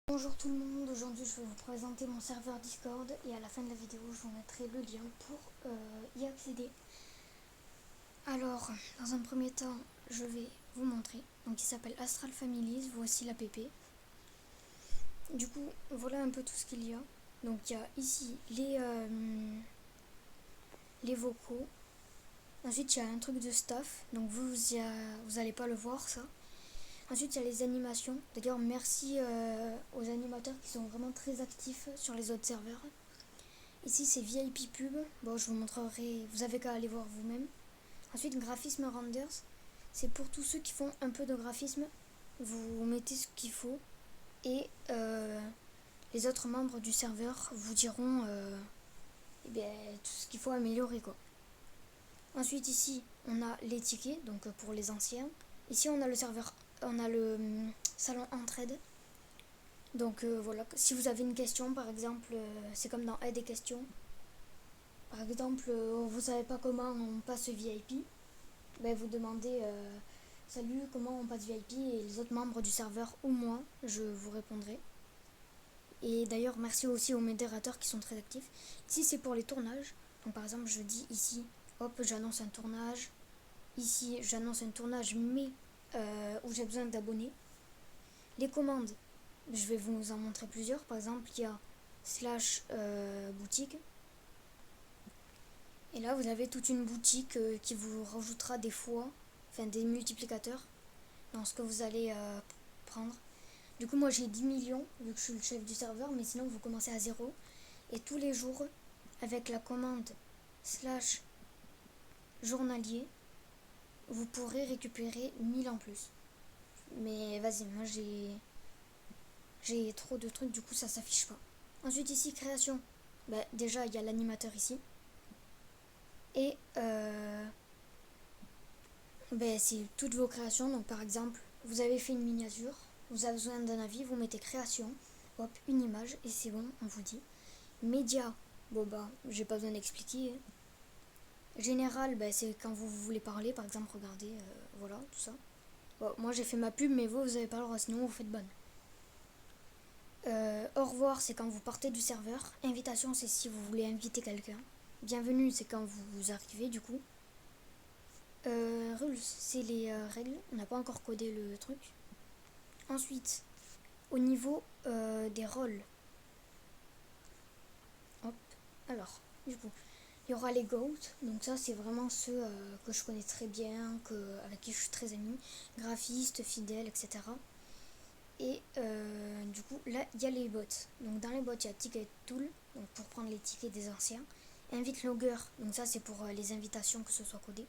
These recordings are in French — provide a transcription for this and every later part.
Bonjour tout le monde, aujourd'hui je vais vous présenter mon serveur Discord et à la fin de la vidéo je vous mettrai le lien pour y accéder. Alors, dans un premier temps, je vais vous montrer. Donc il s'appelle Astral Families, voici l'app. Du coup, voilà un peu tout ce qu'il y a. Donc il y a ici les vocaux. Ensuite il y a un truc de staff, donc vous allez pas le voir ça. Ensuite, il y a les animations. D'ailleurs, merci aux animateurs qui sont vraiment très actifs sur les autres serveurs. Ici, c'est VIP Pub. Bon, je vous montrerai, vous avez qu'à aller voir vous-même. Ensuite, graphisme renders. C'est pour tous ceux qui font un peu de graphisme. Vous mettez ce qu'il faut. Et les autres membres du serveur vous diront tout ce qu'il faut améliorer, quoi. Ensuite, ici, on a les tickets, donc pour les anciens. Ici, on a le serveur, on a le salon entraide. Donc voilà, si vous avez une question, par exemple, c'est comme dans Aide et questions. Par exemple, vous savez pas comment on passe VIP, vous demandez salut, comment on passe VIP, et les autres membres du serveur ou moi, je vous répondrai. Et d'ailleurs, merci aussi aux modérateurs qui sont très actifs. Ici, c'est pour les tournages. Donc par exemple, je dis ici, hop, j'annonce un tournage. Ici, j'annonce un tournage, mais où j'ai besoin d'abonnés. Les commandes, je vais vous en montrer plusieurs. Par exemple, il y a slash boutique. Et là, vous avez toute une boutique qui vous rajoutera des fois, enfin des multiplicateurs dans ce que vous allez prendre. Du coup, moi j'ai 10 millions vu que je suis le chef du serveur, mais sinon vous commencez à 0. Et tous les jours, avec la commande slash journalier, vous pourrez récupérer 1000 en plus. Mais vas-y, moi j'ai trop de trucs, du coup ça s'affiche pas. Ensuite ici, création. Déjà, il y a l'animateur ici. Et c'est toutes vos créations. Donc par exemple, vous avez fait une miniature, vous avez besoin d'un avis, vous mettez création, hop, une image, et c'est bon, on vous dit. Média, j'ai pas besoin d'expliquer. Général, c'est quand vous voulez parler, par exemple, regardez, voilà, tout ça. Bon, moi j'ai fait ma pub, mais vous avez pas le droit, sinon vous faites bonne. Au revoir, c'est quand vous partez du serveur. Invitation, c'est si vous voulez inviter quelqu'un. Bienvenue, c'est quand vous arrivez, du coup. Rules, c'est les règles. On n'a pas encore codé le truc. Ensuite, au niveau des rôles. Hop. Alors, du coup, il y aura les GOAT. Donc ça, c'est vraiment ceux que je connais très bien, avec qui je suis très amie. Graphistes, fidèles, etc. Et du coup, là, il y a les bots. Donc dans les bots, il y a Ticket Tool, donc pour prendre les tickets des anciens. Invite Logger, donc ça c'est pour les invitations que ce soit codé.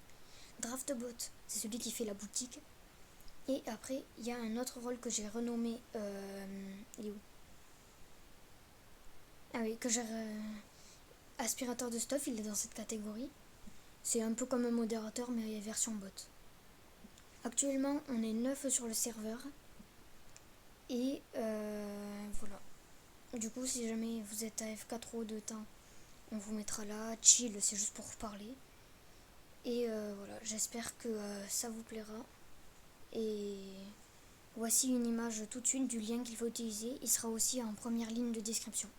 Draftbot, c'est celui qui fait la boutique. Et après, il y a un autre rôle que j'ai renommé. Il est où? Ah oui, que j'ai. Aspirateur de stuff, il est dans cette catégorie. C'est un peu comme un modérateur, mais version bot. Actuellement, on est 9 sur le serveur. Et voilà. Du coup, si jamais vous êtes AFK trop de temps, on vous mettra là. Chill, c'est juste pour vous parler. Et voilà, j'espère que ça vous plaira. Et voici une image tout de suite du lien qu'il faut utiliser. Il sera aussi en première ligne de description.